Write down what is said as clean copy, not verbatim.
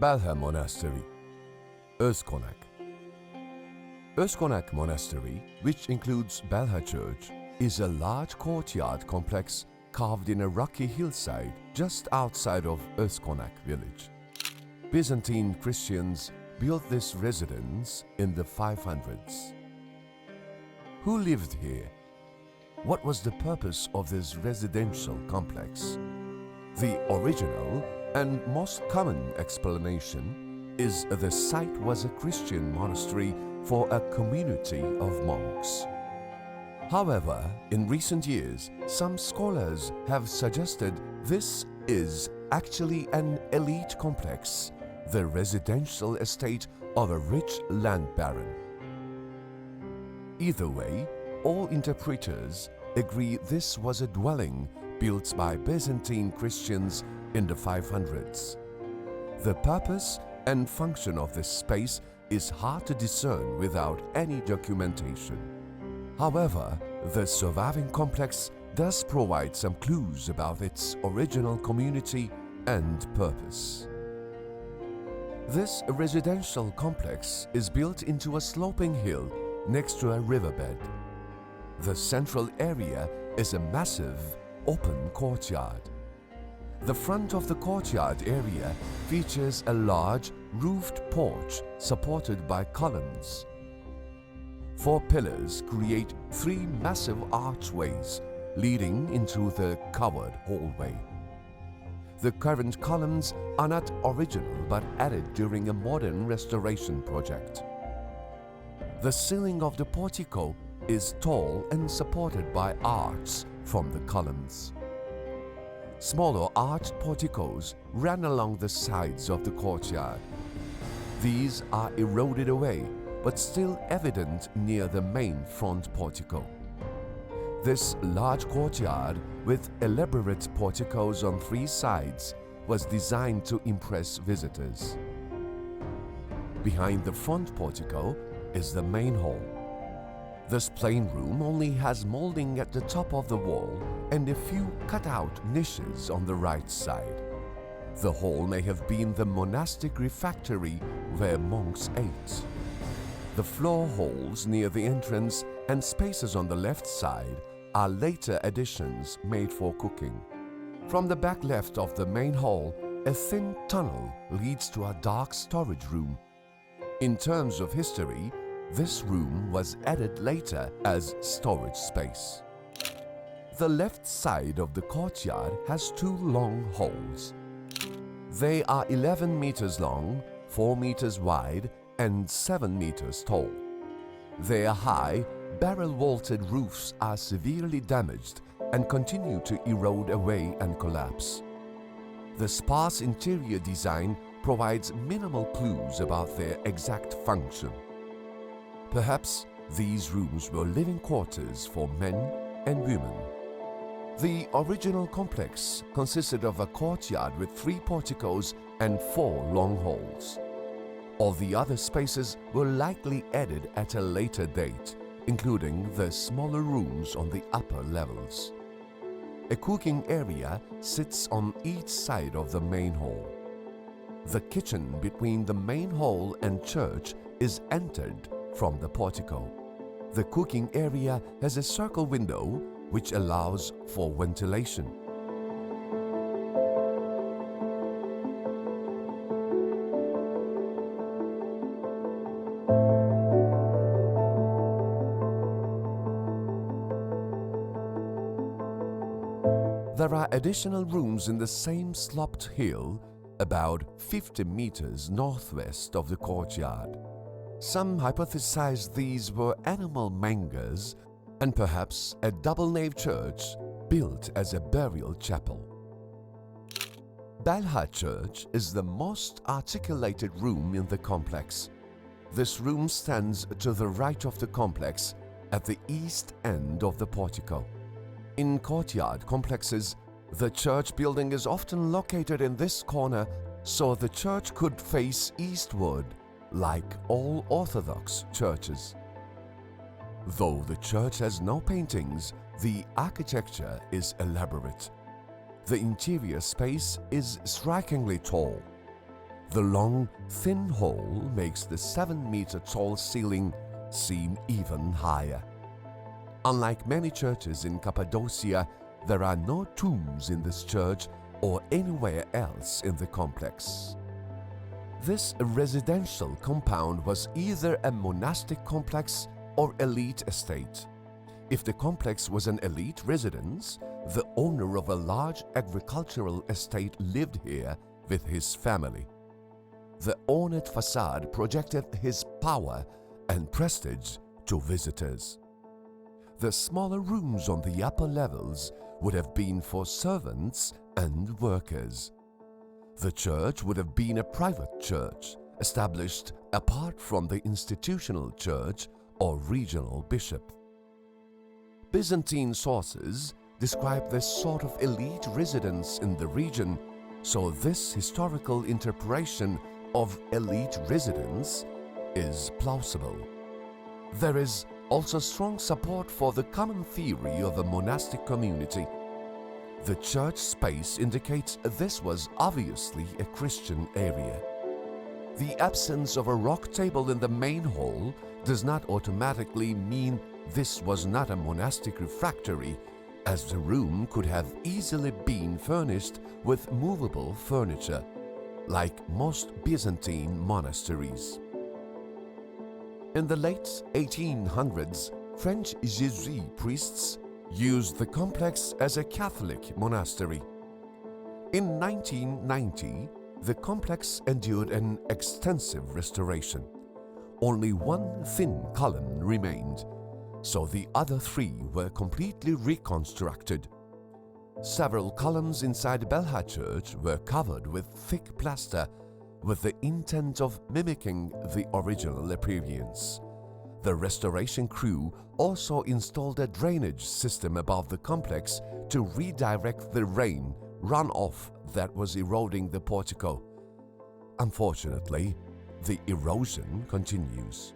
Belha Monastery, Özkonak. Özkonak Monastery, which includes Belha Church, is a large courtyard complex carved in a rocky hillside just outside of Özkonak village. Byzantine Christians built this residence in the 500s. Who lived here? What was the purpose of this residential complex? The original and most common explanation is the site was a Christian monastery for a community of monks. However, in recent years, some scholars have suggested this is actually an elite complex, the residential estate of a rich land baron. Either way, all interpreters agree this was a dwelling built by Byzantine Christians in the 500s. The purpose and function of this space is hard to discern without any documentation. However, the surviving complex does provide some clues about its original community and purpose. This residential complex is built into a sloping hill next to a riverbed. The central area is a massive, open courtyard. The front of the courtyard area features a large, roofed porch supported by columns. 4 pillars create 3 massive archways leading into the covered hallway. The current columns are not original but added during a modern restoration project. The ceiling of the portico is tall and supported by arches from the columns. Smaller arched porticos ran along the sides of the courtyard. These are eroded away but still evident near the main front portico. This large courtyard with elaborate porticos on 3 sides was designed to impress visitors. Behind the front portico is the main hall. This plain room only has molding at the top of the wall and a few cut-out niches on the right side. The hall may have been the monastic refectory where monks ate. The floor holes near the entrance and spaces on the left side are later additions made for cooking. From the back left of the main hall, a thin tunnel leads to a dark storage room. In terms of history, this room was added later as storage space. The left side of the courtyard has 2 long halls. They are 11 meters long, 4 meters wide, and 7 meters tall. Their high, barrel-vaulted roofs are severely damaged and continue to erode away and collapse. The sparse interior design provides minimal clues about their exact function. Perhaps these rooms were living quarters for men and women. The original complex consisted of a courtyard with 3 porticos and 4 long halls. All the other spaces were likely added at a later date, including the smaller rooms on the upper levels. A cooking area sits on each side of the main hall. The kitchen between the main hall and church is entered from the portico. The cooking area has a circle window which allows for ventilation. There are additional rooms in the same sloped hill about 50 meters northwest of the courtyard. Some hypothesize these were animal mangers and perhaps a double-nave church built as a burial chapel. Belha Church is the most articulated room in the complex. This room stands to the right of the complex at the east end of the portico. In courtyard complexes, the church building is often located in this corner so the church could face eastward, like all Orthodox churches. Though the church has no paintings, the architecture is elaborate. The interior space is strikingly tall. The long, thin hall makes the 7-meter tall ceiling seem even higher. Unlike many churches in Cappadocia, there are no tombs in this church or anywhere else in the complex. This residential compound was either a monastic complex or elite estate. If the complex was an elite residence, the owner of a large agricultural estate lived here with his family. The ornate facade projected his power and prestige to visitors. The smaller rooms on the upper levels would have been for servants and workers. The church would have been a private church, established apart from the institutional church or regional bishop. Byzantine sources describe this sort of elite residence in the region, so this historical interpretation of elite residence is plausible. There is also strong support for the common theory of a monastic community. The church space indicates this was obviously a Christian area. The absence of a rock table in the main hall does not automatically mean this was not a monastic refectory, as the room could have easily been furnished with movable furniture, like most Byzantine monasteries. In the late 1800s, French Jesuit priests used the complex as a Catholic monastery. In 1990, the complex endured an extensive restoration. Only one thin column remained, so the other three were completely reconstructed. Several columns inside Belha Church were covered with thick plaster with the intent of mimicking the original appearance. The restoration crew also installed a drainage system above the complex to redirect the rain runoff that was eroding the portico. Unfortunately, the erosion continues.